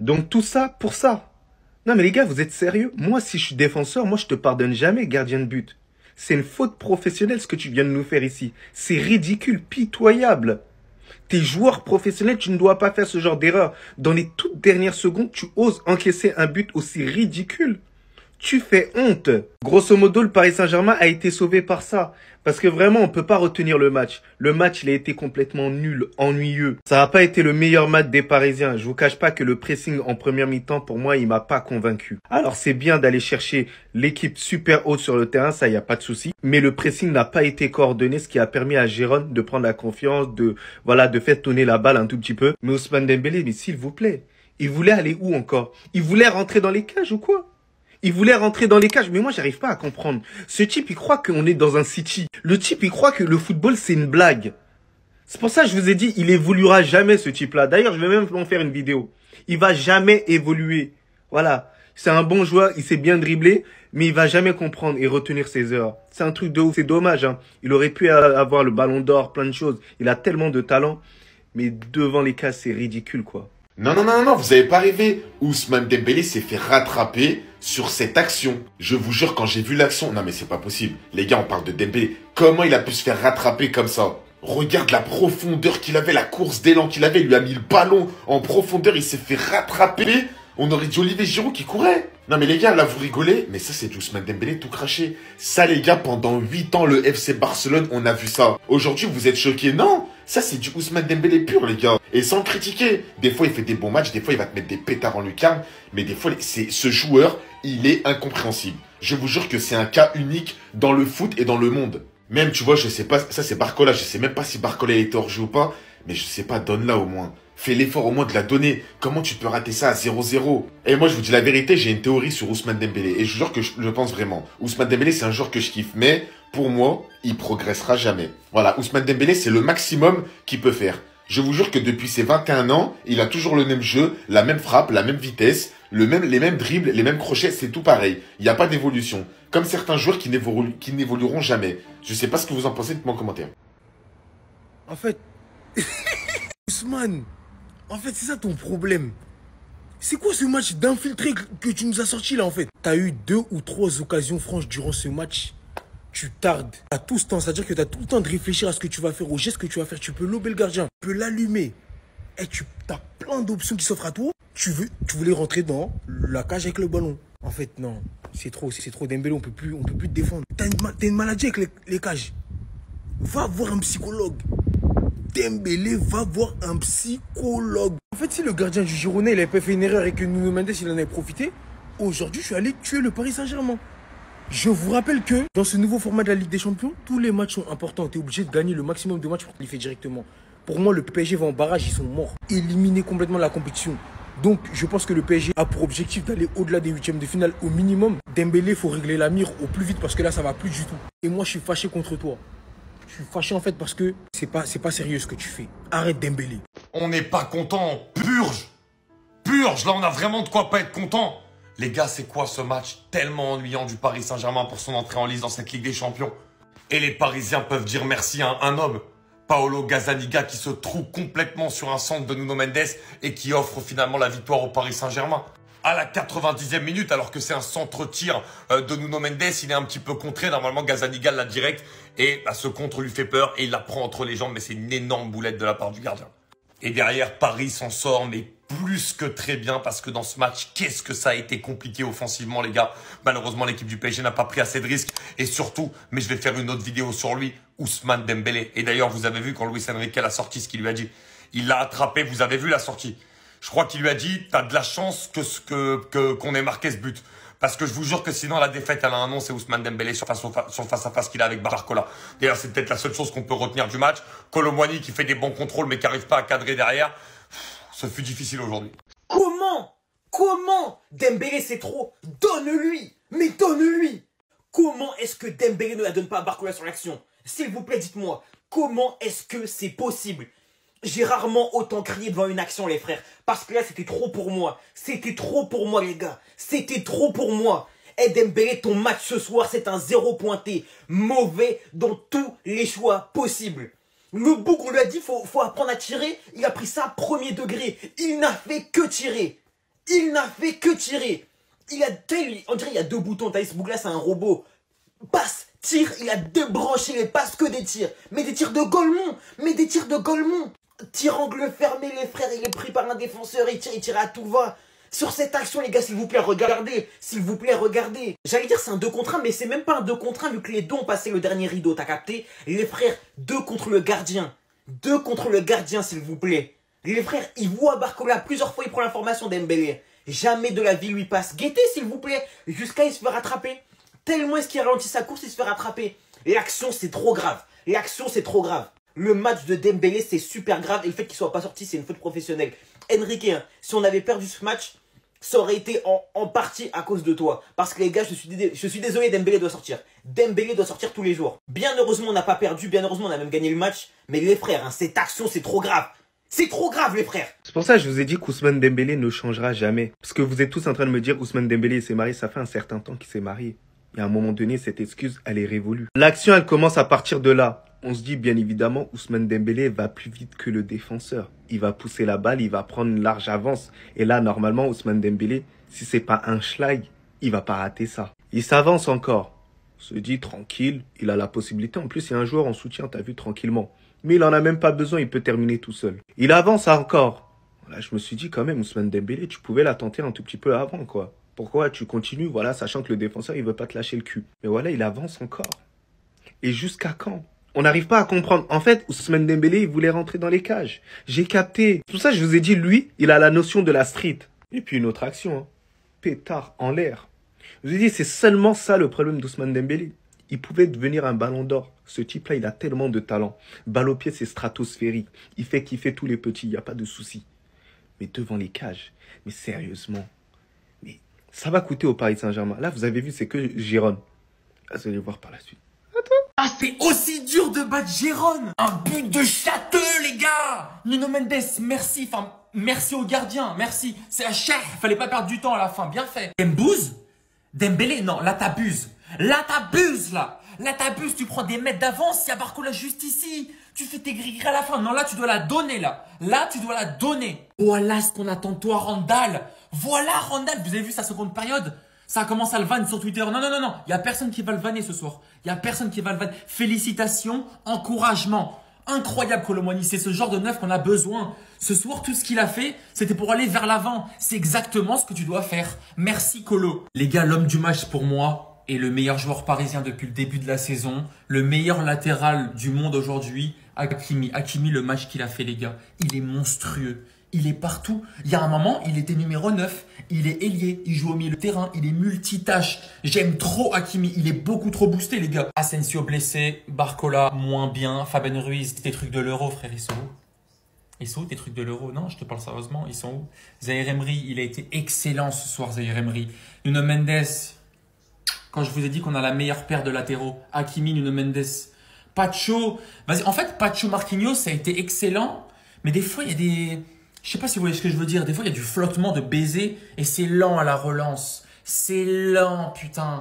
Donc tout ça pour ça. Non mais les gars, vous êtes sérieux? Moi, si je suis défenseur, moi je te pardonne jamais, gardien de but. C'est une faute professionnelle ce que tu viens de nous faire ici. C'est ridicule, pitoyable. T'es joueur professionnel, tu ne dois pas faire ce genre d'erreur. Dans les toutes dernières secondes, tu oses encaisser un but aussi ridicule. Tu fais honte. Grosso modo, le Paris Saint-Germain a été sauvé par ça. Parce que vraiment, on peut pas retenir le match. Le match, il a été complètement nul, ennuyeux. Ça n'a pas été le meilleur match des Parisiens. Je vous cache pas que le pressing en première mi-temps, pour moi, il m'a pas convaincu. Alors, c'est bien d'aller chercher l'équipe super haute sur le terrain, ça, y a pas de souci. Mais le pressing n'a pas été coordonné, ce qui a permis à Jérôme de prendre la confiance, de faire tourner la balle un tout petit peu. Mais Ousmane Dembélé, mais s'il vous plaît, il voulait aller où encore? Il voulait rentrer dans les cages ou quoi? Il voulait rentrer dans les cages, mais moi j'arrive pas à comprendre. Ce type, il croit qu'on est dans un city. Le type, il croit que le football, c'est une blague. C'est pour ça que je vous ai dit, il évoluera jamais ce type-là. D'ailleurs, je vais même en faire une vidéo. Il va jamais évoluer. Voilà. C'est un bon joueur, il sait bien dribbler, mais il va jamais comprendre et retenir ses erreurs. C'est un truc de ouf, c'est dommage, hein. Il aurait pu avoir le ballon d'or, plein de choses. Il a tellement de talent, mais devant les cages, c'est ridicule, quoi. Non, non, non, non, non, vous avez pas rêvé. Ousmane Dembélé s'est fait rattraper sur cette action. Je vous jure, quand j'ai vu l'action, non mais c'est pas possible. Les gars, on parle de Dembélé. Comment il a pu se faire rattraper comme ça? Regarde la profondeur qu'il avait, la course d'élan qu'il avait. Il lui a mis le ballon en profondeur, il s'est fait rattraper. On aurait dit Olivier Giroud qui courait. Non mais les gars, là vous rigolez, mais ça c'est Ousmane Dembélé tout craché. Ça les gars, pendant 8 ans, le FC Barcelone, on a vu ça. Aujourd'hui, vous êtes choqués? Non, ça c'est du Ousmane Dembélé pur les gars. Et sans le critiquer. Des fois il fait des bons matchs, des fois il va te mettre des pétards en lucarne. Mais des fois, ce joueur, il est incompréhensible. Je vous jure que c'est un cas unique dans le foot et dans le monde. Même, tu vois, je sais pas, ça c'est Barcola, je sais même pas si Barcola est hors jeu ou pas. Mais je sais pas, donne-la au moins. Fais l'effort au moins de la donner. Comment tu peux rater ça à 0-0? Et moi, je vous dis la vérité, j'ai une théorie sur Ousmane Dembélé. Et je vous jure que je pense vraiment. Ousmane Dembélé, c'est un joueur que je kiffe. Mais, pour moi, il progressera jamais. Voilà, Ousmane Dembélé, c'est le maximum qu'il peut faire. Je vous jure que depuis ses 21 ans, il a toujours le même jeu, la même frappe, la même vitesse, les mêmes dribbles, les mêmes crochets, c'est tout pareil. Il n'y a pas d'évolution. Comme certains joueurs qui n'évolueront jamais. Je sais pas ce que vous en pensez, dites-moi en commentaire. En fait, Ousmane, en fait, c'est ça ton problème. C'est quoi ce match d'infiltré que tu nous as sorti là en fait? T'as eu 2 ou 3 occasions franches durant ce match. Tu tardes. T'as tout ce temps, c'est-à-dire que t'as tout le temps de réfléchir à ce que tu vas faire, au geste que tu vas faire. Tu peux lober le gardien, tu peux l'allumer. Et tu as plein d'options qui s'offrent à toi. Tu voulais rentrer dans la cage avec le ballon. En fait, non. C'est trop Dembélé, on peut plus te défendre. T'as une maladie avec les cages. Va voir un psychologue. Dembélé va voir un psychologue. En fait, si le gardien du Girondin, il avait pas fait une erreur et que Nuno Mendes, il en avait profité, aujourd'hui, je suis allé tuer le Paris Saint-Germain. Je vous rappelle que dans ce nouveau format de la Ligue des Champions, tous les matchs sont importants. Tu es obligé de gagner le maximum de matchs pour qualifier directement. Pour moi, le PSG va en barrage, ils sont morts. Éliminer complètement la compétition. Donc, je pense que le PSG a pour objectif d'aller au-delà des huitièmes de finale au minimum. Dembélé, il faut régler la mire au plus vite parce que là, ça va plus du tout. Et moi, je suis fâché contre toi. Je suis fâché en fait parce que c'est pas sérieux ce que tu fais. Arrête Dembélé. On n'est pas content, purge. Purge, là on a vraiment de quoi pas être content. Les gars, c'est quoi ce match tellement ennuyant du Paris Saint-Germain pour son entrée en lice dans cette Ligue des Champions? Et les Parisiens peuvent dire merci à un homme, Paolo Gazzaniga, qui se trouve complètement sur un centre de Nuno Mendes et qui offre finalement la victoire au Paris Saint-Germain. À la 90e minute, alors que c'est un centre-tir de Nuno Mendes, il est un petit peu contré. Normalement, Gazzaniga l'a direct et ce contre lui fait peur et il la prend entre les jambes, mais c'est une énorme boulette de la part du gardien. Et derrière, Paris s'en sort, mais plus que très bien, parce que dans ce match, qu'est-ce que ça a été compliqué offensivement, les gars. Malheureusement, l'équipe du PSG n'a pas pris assez de risques. Et surtout, mais je vais faire une autre vidéo sur lui, Ousmane Dembélé. Et d'ailleurs, vous avez vu quand Luis Enrique a sorti ce qu'il lui a dit. Il l'a attrapé, vous avez vu la sortie. Je crois qu'il lui a dit, t'as de la chance qu'on ait marqué ce but. Parce que je vous jure que sinon la défaite elle a un nom, c'est Ousmane Dembélé sur face-à-face qu'il a avec Barcola. D'ailleurs, c'est peut-être la seule chose qu'on peut retenir du match. Kolo Muani qui fait des bons contrôles mais qui n'arrive pas à cadrer derrière. Ce fut difficile aujourd'hui. Comment Dembélé c'est trop? Donne-lui. Mais donne-lui. Comment est-ce que Dembélé ne la donne pas à Barcola sur l'action? S'il vous plaît, dites-moi. Comment est-ce que c'est possible? J'ai rarement autant crié devant une action, les frères. Parce que là, c'était trop pour moi. C'était trop pour moi, les gars. C'était trop pour moi. Et Dembélé, ton match ce soir, c'est un 0 pointé. Mauvais dans tous les choix possibles. Le bout qu'on lui a dit, faut apprendre à tirer. Il a pris ça premier degré. Il n'a fait que tirer. Il n'a fait que tirer. On dirait qu'il y a 2 boutons. Thaïs Bougla, c'est un robot. Passe, tire, il a 2 branches, il passe que des tirs. Mais des tirs de Golemont. Tir angle fermé, les frères, il est pris par un défenseur, il tire à tout va. Sur cette action, les gars, s'il vous plaît, regardez. S'il vous plaît, regardez. J'allais dire c'est un 2 contre 1, mais c'est même pas un 2 contre 1 vu que les deux ont passé le dernier rideau, t'as capté? Les frères, 2 contre le gardien. 2 contre le gardien, s'il vous plaît. Les frères, ils voient Barcola plusieurs fois, il prend l'information d'Embélé. Jamais de la vie lui passe. Guettez, s'il vous plaît, jusqu'à il se fait rattraper. Tellement est-ce qu'il ralentit sa course, il se fait rattraper. L'action, c'est trop grave. L'action, c'est trop grave. Le match de Dembélé, c'est super grave. Et le fait qu'il soit pas sorti, c'est une faute professionnelle. Enrique, hein, si on avait perdu ce match, ça aurait été en partie à cause de toi. Parce que les gars, je suis désolé, Dembélé doit sortir. Dembélé doit sortir tous les jours. Bien heureusement, on n'a pas perdu. Bien heureusement, on a même gagné le match. Mais les frères, hein, cette action, c'est trop grave. C'est trop grave, les frères. C'est pour ça que je vous ai dit qu'Ousmane Dembélé ne changera jamais. Parce que vous êtes tous en train de me dire Ousmane Dembélé s'est marié, ça fait un certain temps qu'il s'est marié. Et à un moment donné, cette excuse, elle est révolue. L'action, elle commence à partir de là. On se dit, bien évidemment, Ousmane Dembélé va plus vite que le défenseur. Il va pousser la balle, il va prendre une large avance. Et là, normalement, Ousmane Dembélé, si c'est pas un schlag, il va pas rater ça. Il s'avance encore. On se dit, tranquille, il a la possibilité. En plus, il y a un joueur en soutien, t'as vu, tranquillement. Mais il en a même pas besoin, il peut terminer tout seul. Il avance encore. Là, je me suis dit, quand même, Ousmane Dembélé, tu pouvais la tenter un tout petit peu avant, quoi. Pourquoi tu continues, voilà, sachant que le défenseur, il veut pas te lâcher le cul. Mais voilà, il avance encore. Et jusqu'à quand? On n'arrive pas à comprendre. En fait, Ousmane Dembélé, il voulait rentrer dans les cages. J'ai capté. C'est pour ça que je vous ai dit, lui, il a la notion de la street. Et puis une autre action, hein. Pétard en l'air. Je vous ai dit, c'est seulement ça le problème d'Ousmane Dembélé. Il pouvait devenir un ballon d'or. Ce type-là, il a tellement de talent. Balle au pied, c'est stratosphérique. Il fait kiffer tous les petits, il n'y a pas de souci. Mais devant les cages, mais sérieusement, mais ça va coûter au Paris Saint-Germain. Là, vous avez vu, c'est que Giron. Là, vous allez voir par la suite. Ah, c'est aussi dur de battre Gérone. Un but de châteux, les gars. Nuno Mendes, merci. Enfin, merci au gardien, merci. C'est la chair. Fallait pas perdre du temps à la fin, bien fait. Dembouz, Dembélé, non, là t'abuses. Là t'abuses, là. Là t'abuses, tu prends des mètres d'avance, il y a Barcola juste ici. Tu fais tes gris-gris à la fin. Non, là tu dois la donner, là. Là tu dois la donner. Voilà ce qu'on attend de toi, Randall. Voilà, Randall, vous avez vu sa seconde période? Ça commence à le vanner sur Twitter. Non, non, non, non. Il n'y a personne qui va le vanner ce soir. Il n'y a personne qui va le vanner. Félicitations, encouragement. Incroyable, Colomboigny. C'est ce genre de neuf qu'on a besoin. Ce soir, tout ce qu'il a fait, c'était pour aller vers l'avant. C'est exactement ce que tu dois faire. Merci, Colo. Les gars, l'homme du match pour moi est le meilleur joueur parisien depuis le début de la saison. Le meilleur latéral du monde aujourd'hui, Hakimi. Hakimi, le match qu'il a fait, les gars, il est monstrueux. Il est partout. Il y a un moment, il était numéro 9. Il est ailier. Il joue au milieu de terrain. Il est multitâche. J'aime trop Hakimi. Il est beaucoup trop boosté, les gars. Asensio blessé. Barcola, moins bien. Fabien Ruiz, tes trucs de l'Euro, frère, ils sont où? Ils sont où tes trucs de l'Euro? Non, je te parle sérieusement. Ils sont où? Zaïre Emery, il a été excellent ce soir, Zaïre Emery. Nuno Mendes, quand je vous ai dit qu'on a la meilleure paire de latéraux. Hakimi, Nuno Mendes. Pacho. Vas-y, en fait, Pacho Marquinhos, ça a été excellent. Mais des fois, il y a des... Je sais pas si vous voyez ce que je veux dire. Des fois, il y a du flottement de baiser et c'est lent à la relance. C'est lent, putain.